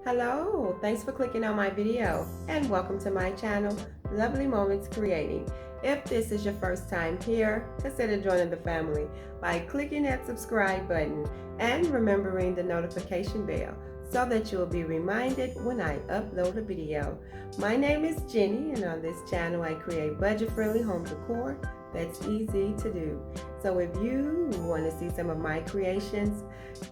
Hello, thanks for clicking on my video and welcome to my channel, Lovely Moments Creating. If this is your first time here, consider joining the family by clicking that subscribe button and remembering the notification bell so that you will be reminded when I upload a video. My name is Jenny, and on this channel I create budget-friendly home decor that's easy to do. So if you want to see some of my creations,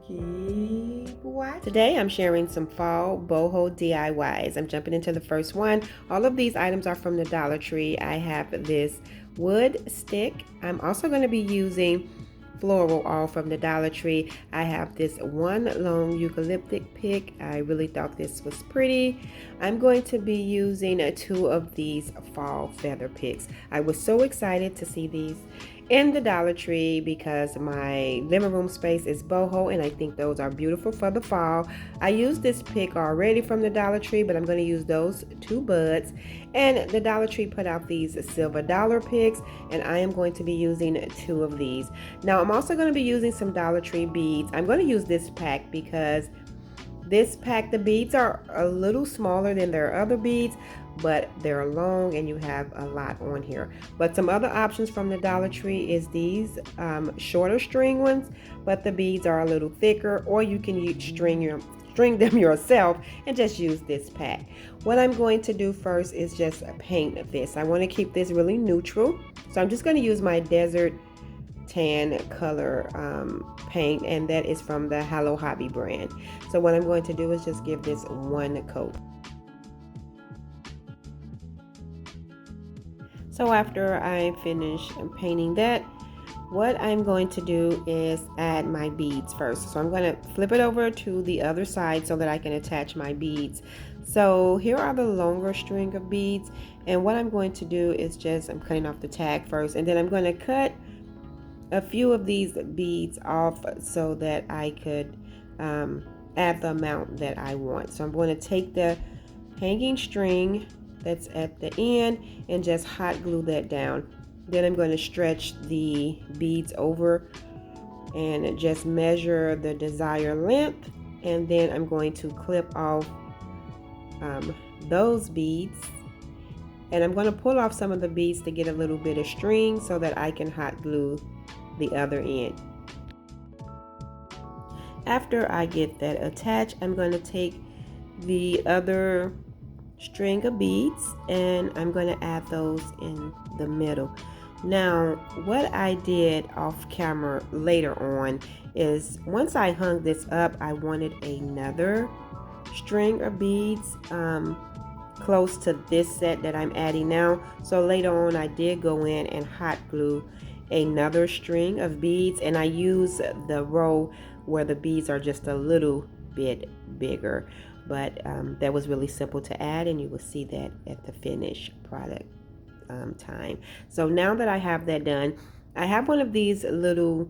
keep watching. Today I'm sharing some fall boho DIYs. I'm jumping into the first one. All of these items are from the Dollar Tree. I have this wood stick. I'm also going to be using floral all from the Dollar Tree. I have this one long eucalyptic pick. I really thought this was pretty. I'm going to be using two of these fall feather picks. I was so excited to see these in the Dollar Tree because my living room space is boho and I think those are beautiful for the fall. I used this pick already from the Dollar Tree, but I'm going to use those two buds. And the Dollar Tree put out these silver dollar picks, and I am going to be using two of these. Now I'm also going to be using some Dollar Tree beads. I'm going to use this pack because this pack, the beads are a little smaller than their other beads, but they're long and you have a lot on here. But some other options from the Dollar Tree is these shorter string ones, but the beads are a little thicker, or you can string them yourself and just use this pack. What I'm going to do first is just paint this. I want to keep this really neutral, so I'm just going to use my Desert Tan color paint, and that is from the Hello Hobby brand. So what I'm going to do is just give this one coat. So after I finish painting that, what I'm going to do is add my beads first. So I'm going to flip it over to the other side so that I can attach my beads. So here are the longer string of beads, and what I'm going to do is I'm cutting off the tag first, and then I'm going to cut a few of these beads off so that I could add the amount that I want. So I'm going to take the hanging string that's at the end and just hot glue that down. Then I'm going to stretch the beads over and just measure the desired length, and then I'm going to clip off those beads, and I'm going to pull off some of the beads to get a little bit of string so that I can hot glue the other end. After I get that attached, I'm going to take the other string of beads and I'm going to add those in the middle. Now what I did off camera later on is once I hung this up, I wanted another string of beads close to this set that I'm adding now. So later on I did go in and hot glue another string of beads, and I use the row where the beads are just a little bit bigger, but that was really simple to add, and you will see that at the finished product time. So now that I have that done, I have one of these little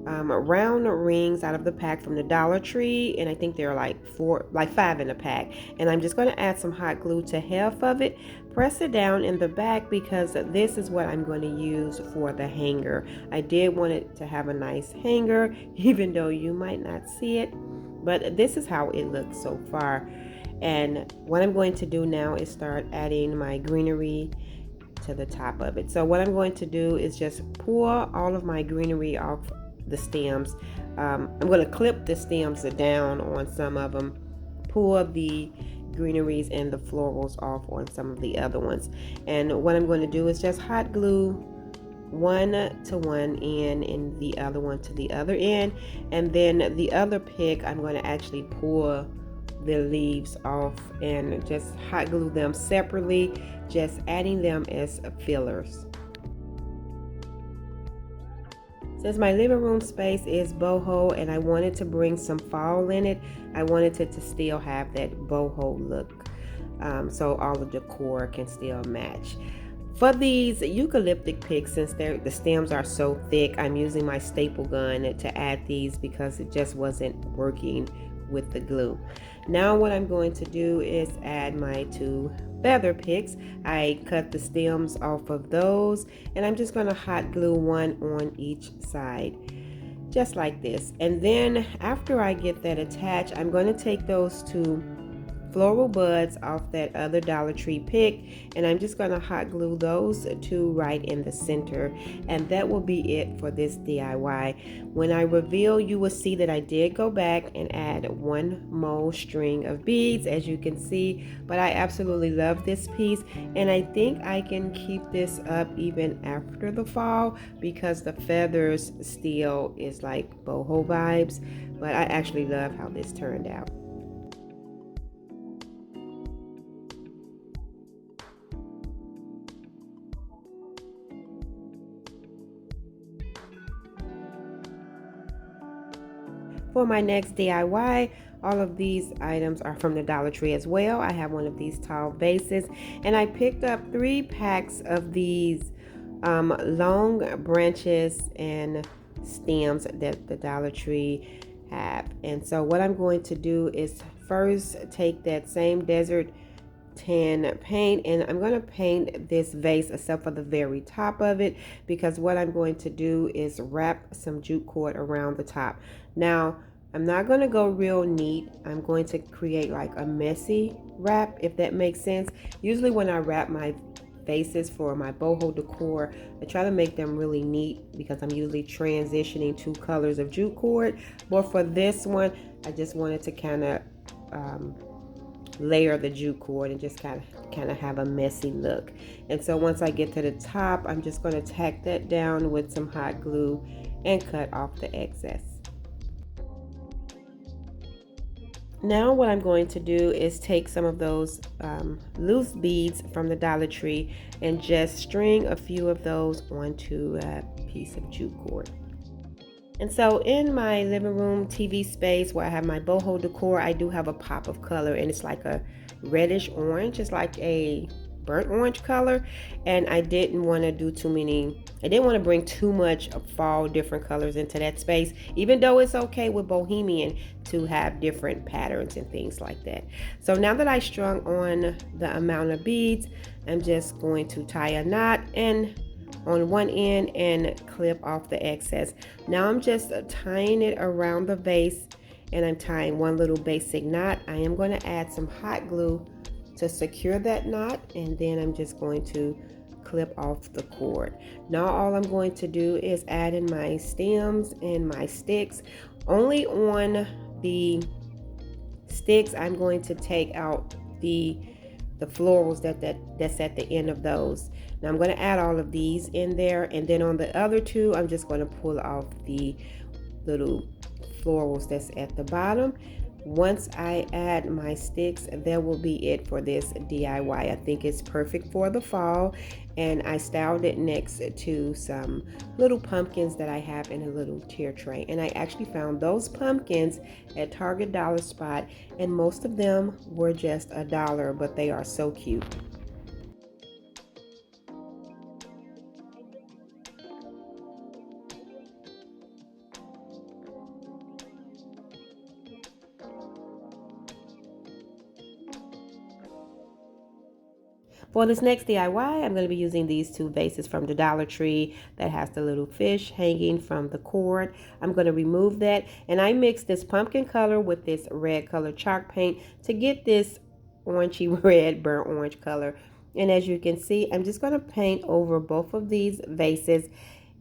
round rings out of the pack from the Dollar Tree, and I think they're like 5 in a pack, and I'm just going to add some hot glue to half of it, press it down in the back because this is what I'm going to use for the hanger. I did want it to have a nice hanger even though you might not see it, but this is how it looks so far. And what I'm going to do now is start adding my greenery to the top of it. So what I'm going to do is just pour all of my greenery off the stems. I'm going to clip the stems down on some of them, pour the greeneries and the florals off on some of the other ones. And what I'm going to do is just hot glue one to one end and the other one to the other end, and then the other pick I'm going to actually pour the leaves off and just hot glue them separately, just adding them as fillers. Since my living room space is boho and I wanted to bring some fall in it, I wanted it to still have that boho look, so all the decor can still match. For these eucalyptic picks, since the stems are so thick, I'm using my staple gun to add these because it just wasn't working with the glue. Now what I'm going to do is add my two feather picks. I cut the stems off of those, and I'm just going to hot glue one on each side, just like this. And then after I get that attached, I'm going to take those two floral buds off that other Dollar Tree pick, and I'm just going to hot glue those two right in the center, and that will be it for this DIY. When I reveal, you will see that I did go back and add one more string of beads, as you can see, but I absolutely love this piece, and I think I can keep this up even after the fall because the feathers still is like boho vibes, but I actually love how this turned out. For my next DIY, all of these items are from the Dollar Tree as well. I have one of these tall vases, and I picked up 3 packs of these long branches and stems that the Dollar Tree have. And so what I'm going to do is first take that same desert tan paint, and I'm going to paint this vase except for the very top of it, because what I'm going to do is wrap some jute cord around the top. Now I'm not going to go real neat. I'm going to create like a messy wrap, if that makes sense. Usually when I wrap my vases for my boho decor, I try to make them really neat because I'm usually transitioning 2 colors of jute cord, but for this one I just wanted to kind of layer the jute cord and just kind of have a messy look. And so once I get to the top, I'm just going to tack that down with some hot glue and cut off the excess. Now what I'm going to do is take some of those loose beads from the Dollar Tree and just string a few of those onto a piece of jute cord. And so in my living room TV space where I have my boho decor, I do have a pop of color, and it's like a reddish orange. It's like a burnt orange color, and I didn't want to do too many. I didn't want to bring too much of fall different colors into that space, even though it's okay with bohemian to have different patterns and things like that. So now that I strung on the amount of beads, I'm just going to tie a knot and on one end and clip off the excess. Now I'm just tying it around the vase, and I'm tying one little basic knot. I am going to add some hot glue to secure that knot, and then I'm just going to clip off the cord. Now all I'm going to do is add in my stems and my sticks. Only on the sticks I'm going to take out the florals that's at the end of those. Now I'm going to add all of these in there, and then on the other two I'm just going to pull off the little florals that's at the bottom. Once I add my sticks, that will be it for this DIY. I think it's perfect for the fall, and I styled it next to some little pumpkins that I have in a little tier tray. And I actually found those pumpkins at Target Dollar Spot, and most of them were just $1, but they are so cute. For this next DIY, I'm going to be using these 2 vases from the Dollar Tree that has the little fish hanging from the cord. I'm going to remove that, and I mixed this pumpkin color with this red color chalk paint to get this orangey red burnt orange color. And as you can see, I'm just going to paint over both of these vases,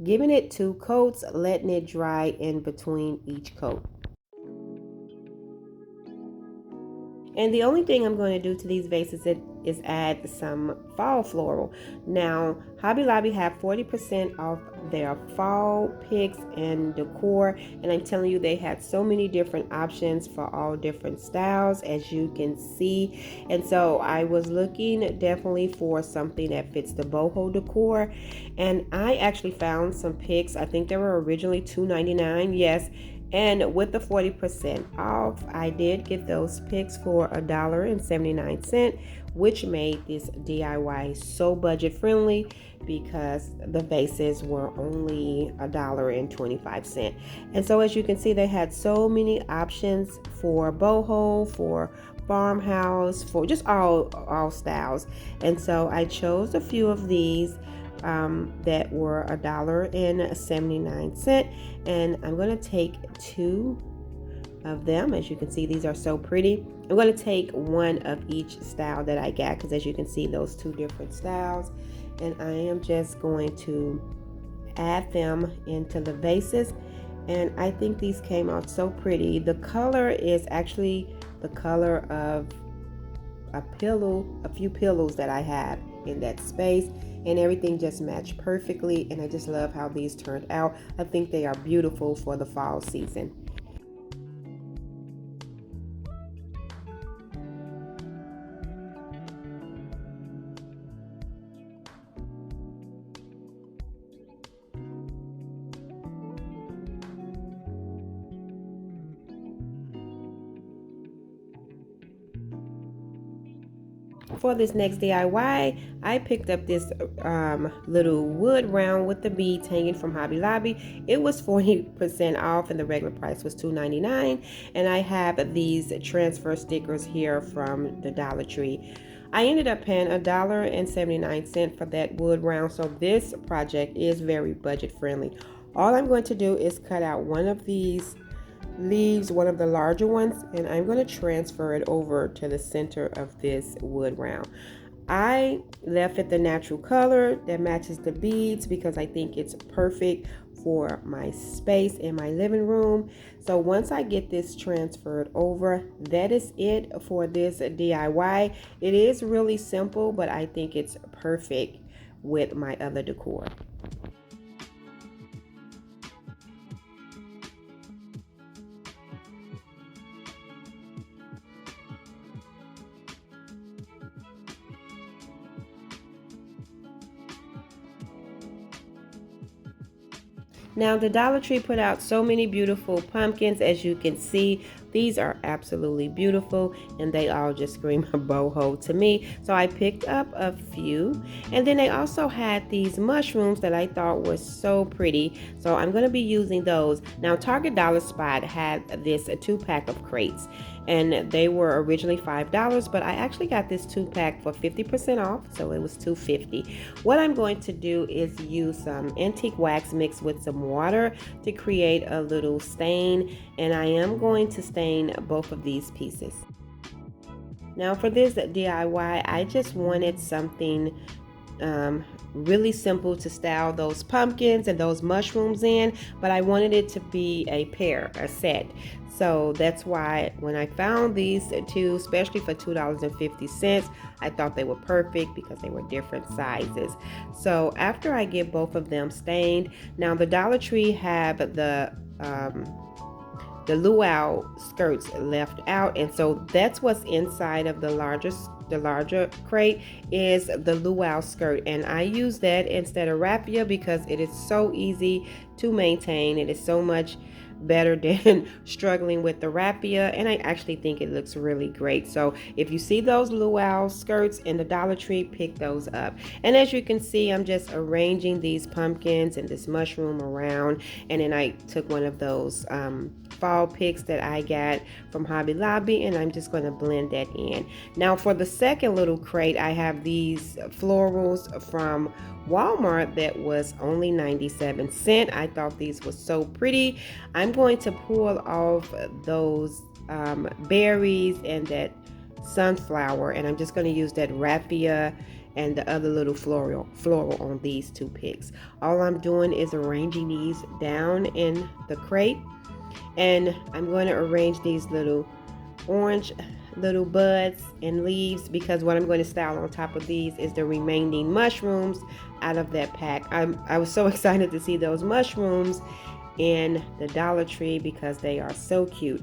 giving it 2 coats, letting it dry in between each coat. And the only thing I'm going to do to these vases is add some fall floral. Now, Hobby Lobby have 40% off their fall picks and decor, and I'm telling you, they had so many different options for all different styles, as you can see. And so I was looking definitely for something that fits the boho decor, and I actually found some picks. I think they were originally $2.99, yes. And with the 40% off, I did get those picks for $1.79, which made this DIY so budget friendly because the vases were only $1.25. And so as you can see, they had so many options for boho, for farmhouse, for just all styles. And so I chose a few of these that were $1.79, and I'm going to take 2 of them. As you can see, these are so pretty. I'm going to take one of each style that I got, because as you can see, those two different styles, and I am just going to add them into the vases. And I think these came out so pretty. The color is actually the color of a few pillows that I have in that space, and everything just matched perfectly, and I just love how these turned out. I think they are beautiful for the fall season. For this next DIY, I picked up this little wood round with the beads hanging from Hobby Lobby. It was 40% off and the regular price was $2.99. And I have these transfer stickers here from the Dollar Tree. I ended up paying $1.79 for that wood round, so this project is very budget friendly. All I'm going to do is cut out one of these leaves, one of the larger ones, and I'm going to transfer it over to the center of this wood round. I left it the natural color that matches the beads because I think it's perfect for my space in my living room. So once I get this transferred over, that is it for this DIY. It is really simple, but I think it's perfect with my other decor. Now the Dollar Tree put out so many beautiful pumpkins. As you can see, these are absolutely beautiful and they all just scream boho to me. So I picked up a few, and then they also had these mushrooms that I thought was so pretty. So I'm going to be using those. Now Target Dollar Spot had this 2-pack of crates, and they were originally $5, but I actually got this 2-pack for 50% off, so it was $2.50. What I'm going to do is use some antique wax mixed with some water to create a little stain, and I am going to stain both of these pieces. Now for this DIY, I just wanted something really simple to style those pumpkins and those mushrooms in, but I wanted it to be a set. So that's why when I found these two, especially for $2.50, I thought they were perfect because they were different sizes. So after I get both of them stained, now the Dollar Tree have the luau skirts left out, and so that's what's inside of the larger crate is the luau skirt, and I use that instead of raffia because it is so easy to maintain. It is so much better than struggling with the raffia, and I actually think it looks really great. So if you see those luau skirts in the Dollar Tree, pick those up. And as you can see, I'm just arranging these pumpkins and this mushroom around, and then I took one of those fall picks that I got from Hobby Lobby, and I'm just going to blend that in. Now for the second little crate, I have these florals from Walmart that was only 97 cents. I thought these were so pretty. I'm going to pull off those berries and that sunflower, and I'm just going to use that raffia and the other little floral on these two picks. All I'm doing is arranging these down in the crate, and I'm going to arrange these little orange little buds and leaves because what I'm going to style on top of these is the remaining mushrooms out of that pack. I was so excited to see those mushrooms in the Dollar Tree because they are so cute.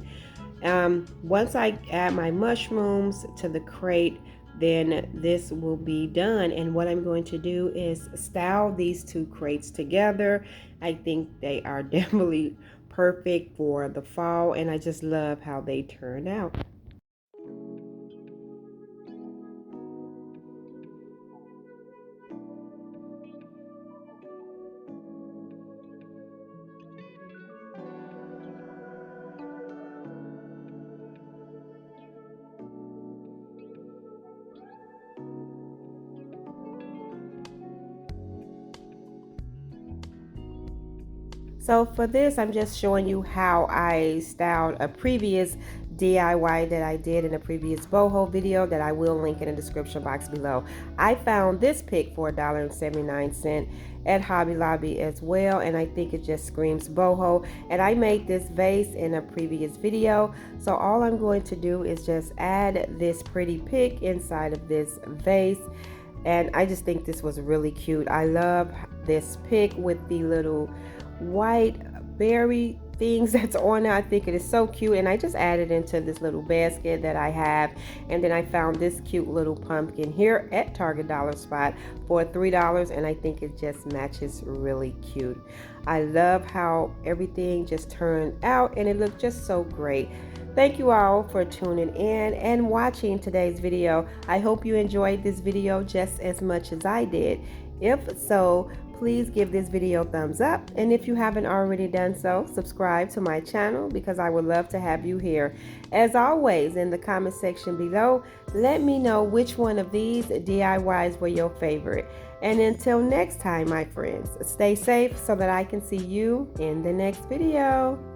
Once I add my mushrooms to the crate, then this will be done, and what I'm going to do is style these two crates together. I think they are definitely perfect for the fall, and I just love how they turned out. So for this, I'm just showing you how I styled a previous DIY that I did in a previous boho video that I will link in the description box below. I found this pick for $1.79 at Hobby Lobby as well, and I think it just screams boho. And I made this vase in a previous video, so all I'm going to do is just add this pretty pick inside of this vase. And I just think this was really cute. I love this pick with the little white berry things that's on it. I think it is so cute, and I just added into this little basket that I have. And then I found this cute little pumpkin here at Target Dollar Spot for $3, and I think it just matches really cute. I love how everything just turned out, and it looked just so great. Thank you all for tuning in and watching today's video. I hope you enjoyed this video just as much as I did. If so, please give this video a thumbs up, and if you haven't already done so, subscribe to my channel because I would love to have you here. As always, in the comment section below, let me know which one of these DIYs were your favorite. And until next time, my friends, stay safe so that I can see you in the next video.